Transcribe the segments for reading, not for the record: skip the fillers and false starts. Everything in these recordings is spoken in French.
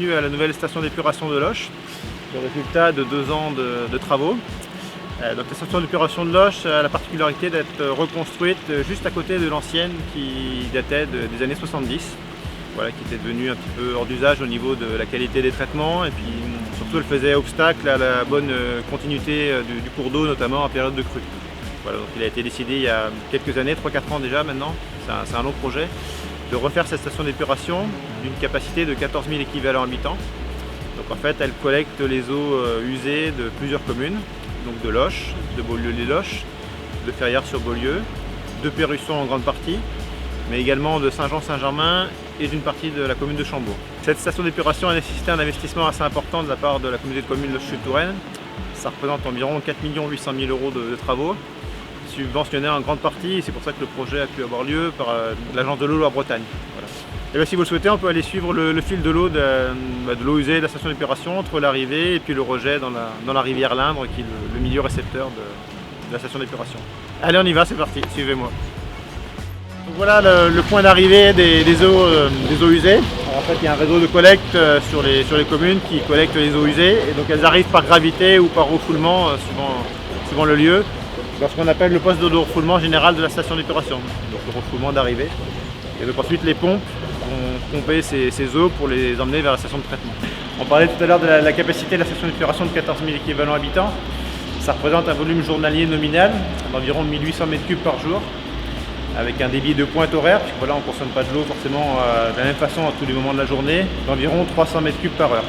bienvenue à la nouvelle station d'épuration de Loches, le résultat de 2 ans de travaux. Donc la station d'épuration de Loches a la particularité d'être reconstruite juste à côté de l'ancienne qui datait des années 70, voilà, qui était devenue un petit peu hors d'usage au niveau de la qualité des traitements, et puis surtout elle faisait obstacle à la bonne continuité du cours d'eau, notamment en période de crue. Voilà, donc il a été décidé il y a quelques années, 3-4 ans déjà maintenant, c'est un long projet, de refaire cette station d'épuration d'une capacité de 14 000 équivalents habitants. Donc en fait, elle collecte les eaux usées de plusieurs communes, donc de Loches, de Beaulieu-les-Loches, de Ferrières-sur-Beaulieu, de Perrusson en grande partie, mais également de Saint-Jean-Saint-Germain et d'une partie de la commune de Chambaud. Cette station d'épuration a nécessité un investissement assez important de la part de la communauté de communes Loches-Sud-Touraine. Ça représente environ 4 800 000 € de travaux, subventionnés en grande partie, et c'est pour ça que le projet a pu avoir lieu par l'agence de l'eau Loire-Bretagne. Voilà. Et bien, si vous le souhaitez, on peut aller suivre le fil de l'eau de l'eau usée de la station d'épuration entre l'arrivée et puis le rejet dans la rivière Lindre, qui est le milieu récepteur de la station d'épuration. Allez, on y va, c'est parti, suivez-moi. Donc voilà le point d'arrivée des eaux usées. Alors, en fait, il y a un réseau de collecte sur les communes qui collectent les eaux usées, et donc elles arrivent par gravité ou par refoulement, suivant le lieu, dans ce qu'on appelle le poste de refoulement général de la station d'épuration, donc le refoulement d'arrivée. Et donc ensuite les pompes vont pomper ces eaux pour les emmener vers la station de traitement. On parlait tout à l'heure de la capacité de la station d'épuration de 14 000 équivalents habitants. Ça représente un volume journalier nominal d'environ 1800 m3 par jour, avec un débit de pointe horaire, puisque voilà, on ne consomme pas de l'eau forcément de la même façon à tous les moments de la journée, d'environ 300 m3 par heure.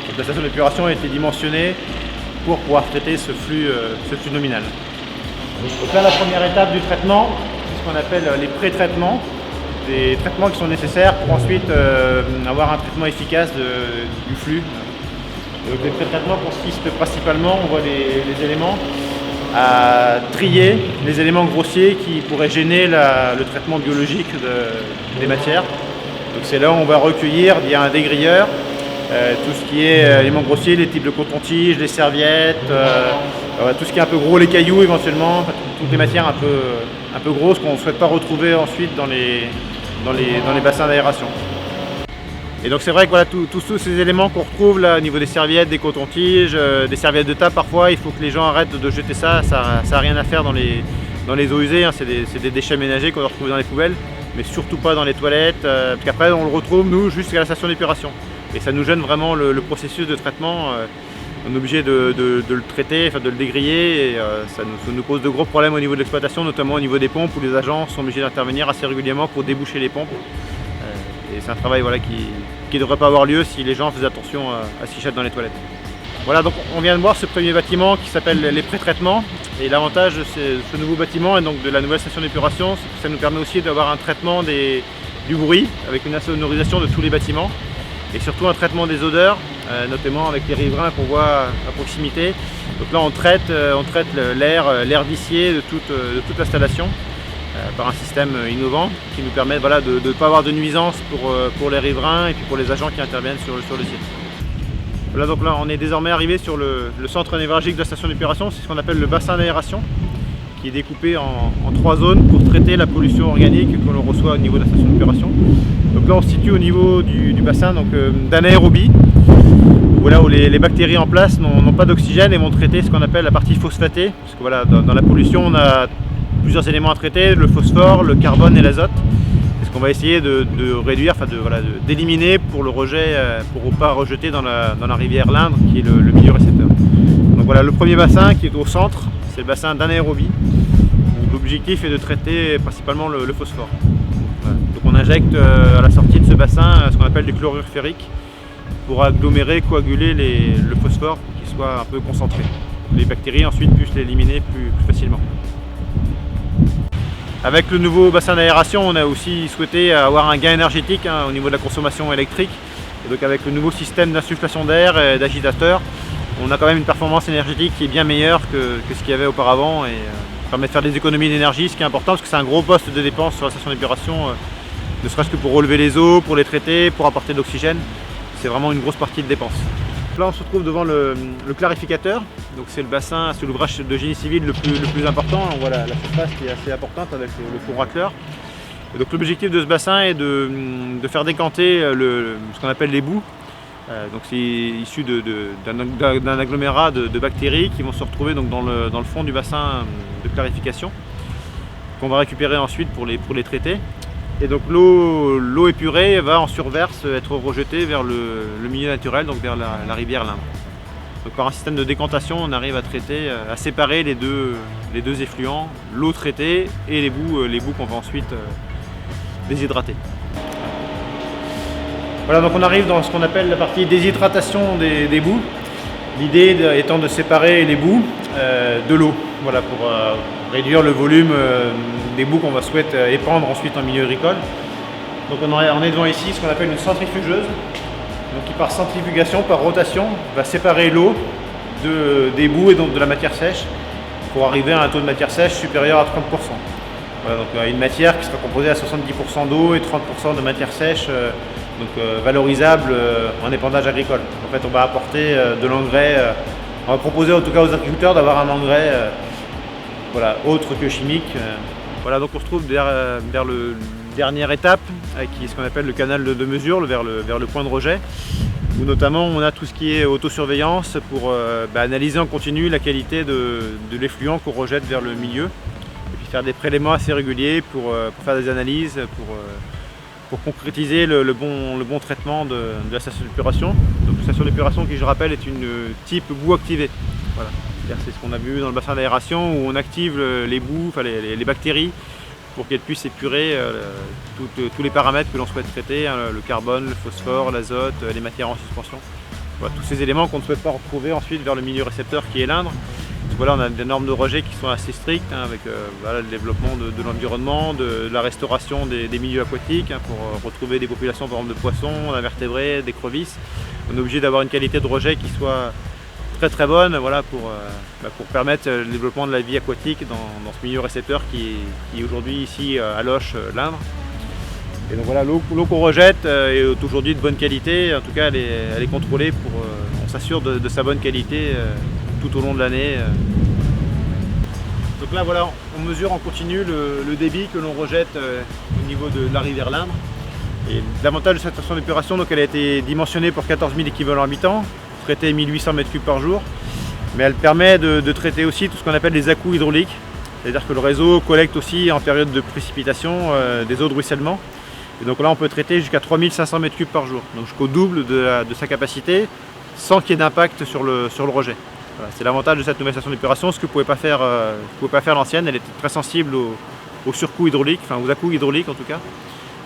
Donc la station d'épuration a été dimensionnée pour pouvoir traiter ce flux nominal. Donc là, la première étape du traitement, c'est ce qu'on appelle les pré-traitements, des traitements qui sont nécessaires pour ensuite avoir un traitement efficace du flux. Donc les pré-traitements consistent principalement, on voit les éléments, à trier les éléments grossiers qui pourraient gêner le traitement biologique des matières. Donc c'est là où on va recueillir via un dégrilleur tout ce qui est éléments grossiers, les types de coton-tige, les serviettes, tout ce qui est un peu gros, les cailloux éventuellement, enfin, toutes les matières un peu grosses qu'on ne souhaite pas retrouver ensuite dans les bassins d'aération. Et donc c'est vrai que voilà, tous ces éléments qu'on retrouve là au niveau des serviettes, des cotons-tiges, des serviettes de table parfois, il faut que les gens arrêtent de jeter ça n'a rien à faire dans les eaux usées, hein. C'est des déchets ménagers qu'on doit retrouver dans les poubelles, mais surtout pas dans les toilettes, parce qu'après on le retrouve nous juste à la station d'épuration. Et ça nous gêne vraiment le processus de traitement. On est obligé de le traiter, enfin de le dégriller, et ça nous pose de gros problèmes au niveau de l'exploitation, notamment au niveau des pompes où les agents sont obligés d'intervenir assez régulièrement pour déboucher les pompes. Et c'est un travail voilà, qui ne devrait pas avoir lieu si les gens faisaient attention à ce qu'ils jettent dans les toilettes. Voilà, donc on vient de voir ce premier bâtiment qui s'appelle les pré-traitements. Et l'avantage de ce nouveau bâtiment et donc de la nouvelle station d'épuration, c'est que ça nous permet aussi d'avoir un traitement du bruit avec une insonorisation de tous les bâtiments. Et surtout un traitement des odeurs, notamment avec les riverains qu'on voit à proximité. Donc là on traite l'air vicié de toute l'installation par un système innovant qui nous permet voilà, de ne pas avoir de nuisances pour les riverains et puis pour les agents qui interviennent sur le site. Voilà, donc là on est désormais arrivé sur le centre névralgique de la station d'épuration, c'est ce qu'on appelle le bassin d'aération, qui est découpé en 3 zones pour traiter la pollution organique que l'on reçoit au niveau de la station d'épuration. Donc là on se situe au niveau du bassin d'anaérobie, voilà, où les bactéries en place n'ont pas d'oxygène et vont traiter ce qu'on appelle la partie phosphatée, parce que voilà, dans la pollution on a plusieurs éléments à traiter, le phosphore, le carbone et l'azote. C'est ce qu'on va essayer de réduire, d'éliminer pour le rejet, pour ne pas rejeter dans la rivière Lindre qui est le milieu récepteur. Donc voilà, le premier bassin qui est au centre, c'est le bassin d'anaérobie, où l'objectif est de traiter principalement le phosphore. Voilà. Donc on injecte à la sortie de ce bassin ce qu'on appelle du chlorure ferrique pour agglomérer, coaguler le phosphore pour qu'il soit un peu concentré. Les bactéries ensuite puissent l'éliminer plus facilement. Avec le nouveau bassin d'aération, on a aussi souhaité avoir un gain énergétique au niveau de la consommation électrique. Et donc avec le nouveau système d'insufflation d'air et d'agitateur, on a quand même une performance énergétique qui est bien meilleure que ce qu'il y avait auparavant, et permet de faire des économies d'énergie, ce qui est important parce que c'est un gros poste de dépense sur la station d'épuration, ne serait-ce que pour relever les eaux, pour les traiter, pour apporter de l'oxygène. C'est vraiment une grosse partie de dépense. Là on se retrouve devant le clarificateur, donc c'est le bassin, c'est l'ouvrage de génie civil le plus important. On voit la surface qui est assez importante avec le fond racleur. Et donc l'objectif de ce bassin est de faire décanter ce qu'on appelle les boues, Donc c'est issu d'un agglomérat de bactéries qui vont se retrouver donc dans le fond du bassin de clarification, qu'on va récupérer ensuite pour les traiter. Et donc l'eau épurée va en surverse être rejetée vers le milieu naturel, donc vers la rivière l'Indre. Donc par un système de décantation, on arrive à traiter, à séparer les deux effluents, l'eau traitée et les boues qu'on va ensuite déshydrater. Voilà, donc on arrive dans ce qu'on appelle la partie déshydratation des boues. L'idée étant de séparer les boues de l'eau, voilà, pour réduire le volume des boues qu'on va souhaiter épandre ensuite en milieu agricole. Donc on est devant ici ce qu'on appelle une centrifugeuse, donc qui par centrifugation, par rotation, va séparer l'eau des boues et donc de la matière sèche pour arriver à un taux de matière sèche supérieur à 30%. Voilà, donc une matière qui sera composée à 70% d'eau et 30% de matière sèche, valorisable en épandage agricole. En fait, on va apporter de l'engrais, on va proposer en tout cas aux agriculteurs d'avoir un engrais voilà, autre que chimique. Voilà, donc on se trouve vers la dernière étape, qui est ce qu'on appelle le canal de mesure, vers le point de rejet, où notamment on a tout ce qui est autosurveillance pour analyser en continu la qualité de l'effluent qu'on rejette vers le milieu, et puis faire des prélèvements assez réguliers pour faire des analyses, pour concrétiser le bon traitement de la station d'épuration. Donc la station d'épuration qui, je rappelle, est une type boue activée. Voilà. C'est ce qu'on a vu dans le bassin d'aération où on active les boues, enfin les bactéries, pour qu'elles puissent épurer tous les paramètres que l'on souhaite traiter, hein, le carbone, le phosphore, l'azote, les matières en suspension. Voilà, tous ces éléments qu'on ne souhaite pas retrouver ensuite vers le milieu récepteur qui est l'Indre. Voilà, on a des normes de rejet qui sont assez strictes, hein, avec voilà, le développement de l'environnement, de la restauration des milieux aquatiques, hein, pour retrouver des populations par exemple de poissons, d'invertébrés, d'écrevisses. On est obligé d'avoir une qualité de rejet qui soit très bonne, voilà, pour permettre le développement de la vie aquatique dans ce milieu récepteur qui est aujourd'hui ici à Loches, l'Indre. Et donc voilà, l'eau qu'on rejette est aujourd'hui de bonne qualité, en tout cas elle est contrôlée on s'assure de sa bonne qualité tout au long de l'année. Donc là voilà, on mesure en continu le débit que l'on rejette au niveau de la rivière l'Indre. Et l'avantage de cette station d'épuration, donc elle a été dimensionnée pour 14 000 équivalents habitants, traiter 1800 m3 par jour, mais elle permet de traiter aussi tout ce qu'on appelle les à-coups hydrauliques, c'est-à-dire que le réseau collecte aussi en période de précipitation des eaux de ruissellement. Et donc là on peut traiter jusqu'à 3500 m3 par jour, donc jusqu'au double de sa capacité, sans qu'il y ait d'impact sur le rejet. Voilà, c'est l'avantage de cette nouvelle station d'épuration, ce que ne pouvait pas faire l'ancienne. Elle était très sensible aux surcoûts hydrauliques, enfin aux à-coups hydrauliques en tout cas.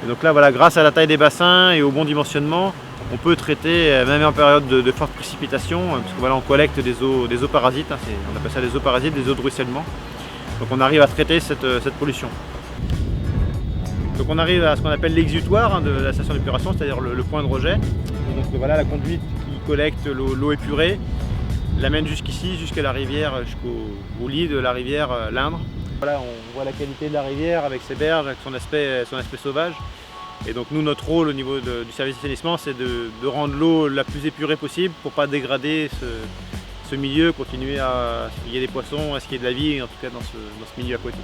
Et donc là voilà, grâce à la taille des bassins et au bon dimensionnement, on peut traiter même en période de forte précipitation, parce que voilà, on collecte des eaux parasites, hein, on appelle ça des eaux parasites, des eaux de ruissellement. Donc on arrive à traiter cette pollution. Donc on arrive à ce qu'on appelle l'exutoire, hein, de la station d'épuration, c'est-à-dire le point de rejet. Et donc voilà, la conduite qui collecte l'eau épurée l'amène jusqu'ici, jusqu'à la rivière, jusqu'au lit de la rivière l'Indre. Voilà, on voit la qualité de la rivière avec ses berges, avec son aspect sauvage. Et donc nous, notre rôle au niveau du service d'assainissement, c'est de rendre l'eau la plus épurée possible pour ne pas dégrader ce milieu, continuer à ce qu'il y ait des poissons, à ce qu'il y ait de la vie, en tout cas dans ce milieu aquatique.